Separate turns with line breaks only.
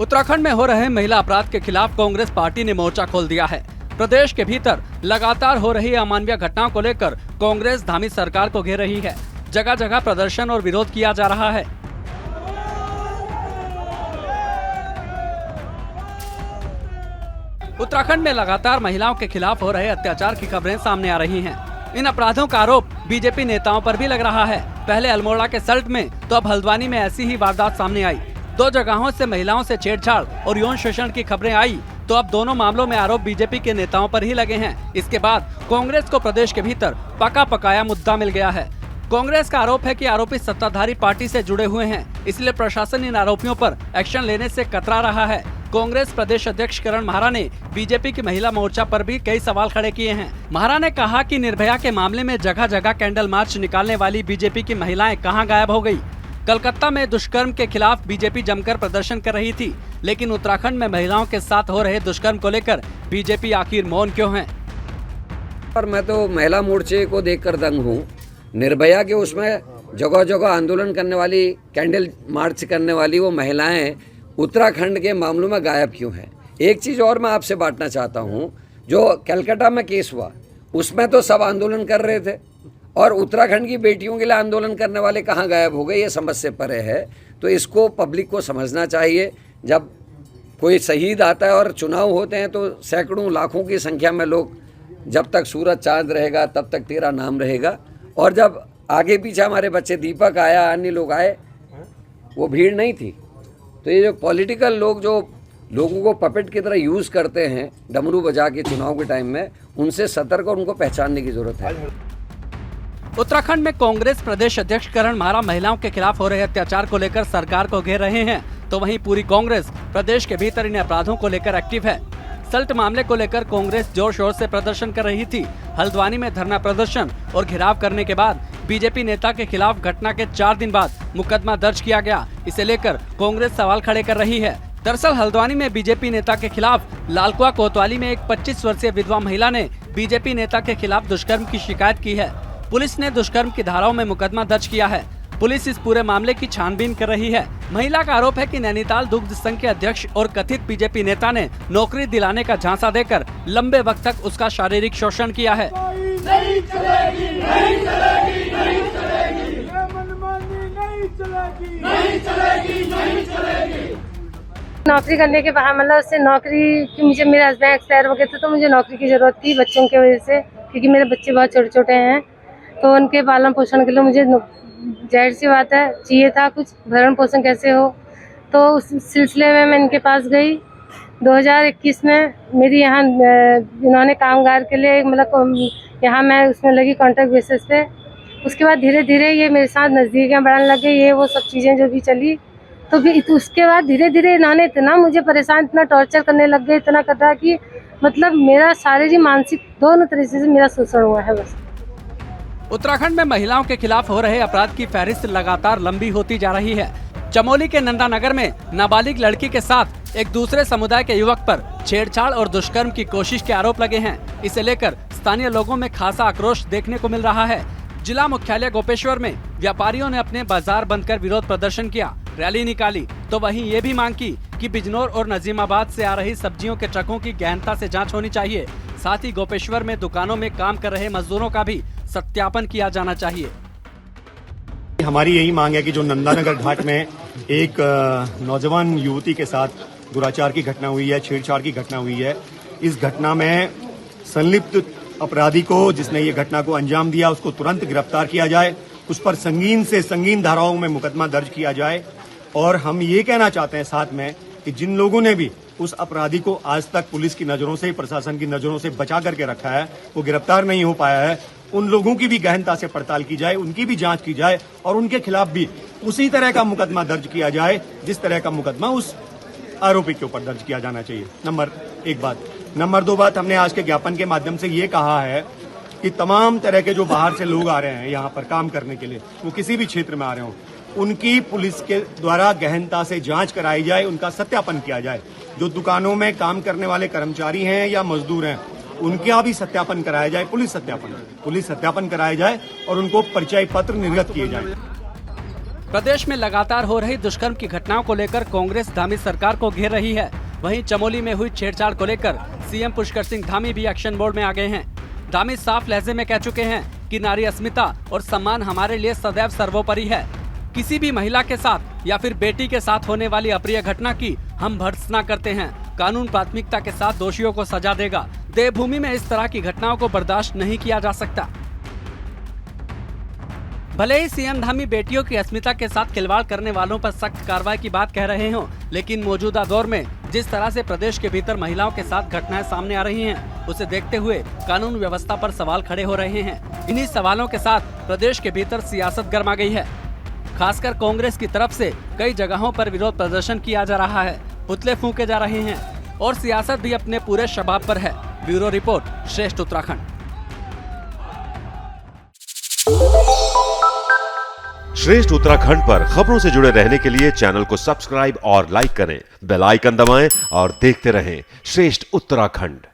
उत्तराखंड में हो रहे महिला अपराध के खिलाफ कांग्रेस पार्टी ने मोर्चा खोल दिया है। प्रदेश के भीतर लगातार हो रही अमानवीय घटनाओं को लेकर कांग्रेस धामी सरकार को घेर रही है। जगह जगह प्रदर्शन और विरोध किया जा रहा है। उत्तराखंड में लगातार महिलाओं के खिलाफ हो रहे अत्याचार की खबरें सामने आ रही हैं। इन अपराधों का आरोप बीजेपी नेताओं पर भी लग रहा है। पहले अल्मोड़ा के सल्ट में तो अब हल्द्वानी में ऐसी ही वारदात सामने आई। दो जगहों से महिलाओं से छेड़छाड़ और यौन शोषण की खबरें आई तो अब दोनों मामलों में आरोप बीजेपी के नेताओं पर ही लगे हैं। इसके बाद कांग्रेस को प्रदेश के भीतर पका पकाया मुद्दा मिल गया है। कांग्रेस का आरोप है कि आरोपी सत्ताधारी पार्टी से जुड़े हुए हैं, इसलिए प्रशासन इन आरोपियों पर एक्शन लेने से कतरा रहा है। कांग्रेस प्रदेश अध्यक्ष करण महारा ने बीजेपी की महिला मोर्चा पर भी कई सवाल खड़े किए हैं। महारा ने कहा कि निर्भया के मामले में जगह जगह कैंडल मार्च निकालने वाली बीजेपी की महिलाएं कहां गायब हो गई। कलकत्ता में दुष्कर्म के खिलाफ बीजेपी जमकर प्रदर्शन कर रही थी, लेकिन उत्तराखंड में महिलाओं के साथ हो रहे दुष्कर्म को लेकर बीजेपी आखिर मौन क्यों है?
पर मैं तो महिला मोर्चे को देखकर दंग हूँ। निर्भया के उसमें जगह जगह आंदोलन करने वाली, कैंडल मार्च करने वाली वो महिलाएं उत्तराखंड के मामलों में गायब क्यों हैं? एक चीज़ और मैं आपसे बांटना चाहता हूँ, जो कलकत्ता में केस हुआ उसमें तो सब आंदोलन कर रहे थे और उत्तराखंड की बेटियों के लिए आंदोलन करने वाले कहाँ गायब हो गए, ये समझ से परे है। तो इसको पब्लिक को समझना चाहिए। जब कोई शहीद आता है और चुनाव होते हैं तो सैकड़ों लाखों की संख्या में लोग, जब तक सूरज चांद रहेगा तब तक तेरा नाम रहेगा। और जब आगे पीछे हमारे बच्चे दीपक आया, अन्य लोग आए, वो भीड़ नहीं थी। तो ये जो पॉलिटिकल लोग जो लोगों को पपेट की तरह यूज़ करते हैं डमरू बजा के चुनाव के टाइम में, उनसे सतर्क और उनको पहचानने की जरूरत है।
उत्तराखंड में कांग्रेस प्रदेश अध्यक्ष करण महारा महिलाओं के खिलाफ हो रहे अत्याचार को लेकर सरकार को घेर रहे हैं, तो वहीं पूरी कांग्रेस प्रदेश के भीतर इन अपराधों को लेकर एक्टिव है। सल्ट मामले को लेकर कांग्रेस जोर शोर से प्रदर्शन कर रही थी। हल्द्वानी में धरना प्रदर्शन और घेराव करने के बाद बीजेपी नेता के खिलाफ घटना के 4 दिन बाद मुकदमा दर्ज किया गया। इसे लेकर कांग्रेस सवाल खड़े कर रही है। दरअसल हल्द्वानी में बीजेपी नेता के खिलाफ लालकुआ कोतवाली में एक 25 वर्षीय विधवा महिला ने बीजेपी नेता के खिलाफ दुष्कर्म की शिकायत की है। पुलिस ने दुष्कर्म की धाराओं में मुकदमा दर्ज किया है। पुलिस इस पूरे मामले की छानबीन कर रही है। महिला का आरोप है कि नैनीताल दुग्ध संघ के अध्यक्ष और कथित बीजेपी नेता ने नौकरी दिलाने का झांसा देकर लंबे वक्त तक उसका शारीरिक शोषण किया है।
नहीं चलेगी, नहीं चलेगी, नहीं चलेगी, ये मनमानी नहीं चलेगी, नहीं चलेगी, नहीं चलेगी।
नौकरी करने के बाद मतलब उससे नौकरी की, मुझे मेरे हस्बैंड एक्सपायर हो गए थे तो मुझे नौकरी की जरूरत थी बच्चों की वजह से, क्योंकि मेरे बच्चे बहुत छोटे छोटे हैं। तो उनके पालन पोषण के लिए मुझे जाहिर सी बात है चाहिए था कुछ, भरण पोषण कैसे हो। तो उस सिलसिले में मैं इनके पास गई। 2021 में मेरी यहाँ इन्होंने कामगार के लिए मतलब यहाँ मैं उसमें लगी कॉन्ट्रैक्ट बेसिस पे। उसके बाद धीरे धीरे ये मेरे साथ नज़दीकियाँ बढ़ाने लगे, ये वो सब चीज़ें जो भी चली। तो फिर उसके बाद धीरे धीरे इन्होंने इतना मुझे परेशान, इतना टॉर्चर करने लग गए, इतना करा कि मतलब मेरा शारीरिक मानसिक दोनों तरीके से मेरा शोषण हुआ है। बस
उत्तराखंड में महिलाओं के खिलाफ हो रहे अपराध की फहरिस्त लगातार लंबी होती जा रही है। चमोली के नंदानगर में नाबालिग लड़की के साथ एक दूसरे समुदाय के युवक पर छेड़छाड़ और दुष्कर्म की कोशिश के आरोप लगे हैं। इसे लेकर स्थानीय लोगों में खासा आक्रोश देखने को मिल रहा है। जिला मुख्यालय गोपेश्वर में व्यापारियों ने अपने बाजार बंद कर विरोध प्रदर्शन किया, रैली निकाली, तो वहीं ये भी मांग की कि बिजनौर और नजीमाबाद से आ रही सब्जियों के ट्रकों की गहनता से जांच होनी चाहिए। साथ ही गोपेश्वर में दुकानों में काम कर रहे मजदूरों का भी सत्यापन किया जाना चाहिए।
हमारी यही मांग है कि जो नंदानगर घाट में एक नौजवान युवती के साथ दुराचार की घटना हुई है, छेड़छाड़ की घटना हुई है, इस घटना में संलिप्त अपराधी को, जिसने ये घटना को अंजाम दिया, उसको तुरंत गिरफ्तार किया जाए, उस पर संगीन से संगीन धाराओं में मुकदमा दर्ज किया जाए। और हम ये कहना चाहते हैं साथ में कि जिन लोगों ने भी उस अपराधी को आज तक पुलिस की नजरों से, प्रशासन की नजरों से बचा करके रखा है, वो गिरफ्तार नहीं हो पाया है, उन लोगों की भी गहनता से पड़ताल की जाए, उनकी भी जांच की जाए और उनके खिलाफ भी उसी तरह का मुकदमा दर्ज किया जाए जिस तरह का मुकदमा उस आरोपी के ऊपर दर्ज किया जाना चाहिए। नंबर 1 बात। नंबर 2 बात, हमने आज के ज्ञापन के माध्यम से ये कहा है कि तमाम तरह के जो बाहर से लोग आ रहे हैं यहाँ पर काम करने के लिए, वो किसी भी क्षेत्र में आ रहे हों, उनकी पुलिस के द्वारा गहनता से जांच कराई जाए, उनका सत्यापन किया जाए। जो दुकानों में काम करने वाले कर्मचारी हैं या मजदूर हैं, उनका भी सत्यापन कराया जाए, पुलिस सत्यापन कराया जाए और उनको परिचय पत्र निर्गत किए जाए।
प्रदेश में लगातार हो रही दुष्कर्म की घटनाओं को लेकर कांग्रेस धामी सरकार को घेर रही है। वहीं चमोली में हुई छेड़छाड़ को लेकर सीएम पुष्कर सिंह धामी भी एक्शन मोड में आ गए हैं। धामी साफ लहजे में कह चुके हैं कि नारी अस्मिता और सम्मान हमारे लिए सदैव सर्वोपरि है। किसी भी महिला के साथ या फिर बेटी के साथ होने वाली अप्रिय घटना की हम भर्त्सना करते हैं। कानून प्राथमिकता के साथ दोषियों को सजा देगा। देवभूमि में इस तरह की घटनाओं को बर्दाश्त नहीं किया जा सकता। भले ही सीएम धामी बेटियों की अस्मिता के साथ खिलवाड़ करने वालों पर सख्त कार्रवाई की बात कह रहे हों, लेकिन मौजूदा दौर में जिस तरह से प्रदेश के भीतर महिलाओं के साथ घटनाएं सामने आ रही हैं, उसे देखते हुए कानून व्यवस्था पर सवाल खड़े हो रहे हैं। इन्हीं सवालों के साथ प्रदेश के भीतर सियासत गर्मा गई है। खासकर कांग्रेस की तरफ से कई जगहों पर विरोध प्रदर्शन किया जा रहा है, पुतले फूंके जा रहे हैं और सियासत भी अपने पूरे शबाब पर है। ब्यूरो रिपोर्ट, श्रेष्ठ उत्तराखंड।
श्रेष्ठ उत्तराखंड पर खबरों से जुड़े रहने के लिए चैनल को सब्सक्राइब और लाइक करें, बेल आइकन दबाएं और देखते रहें श्रेष्ठ उत्तराखंड।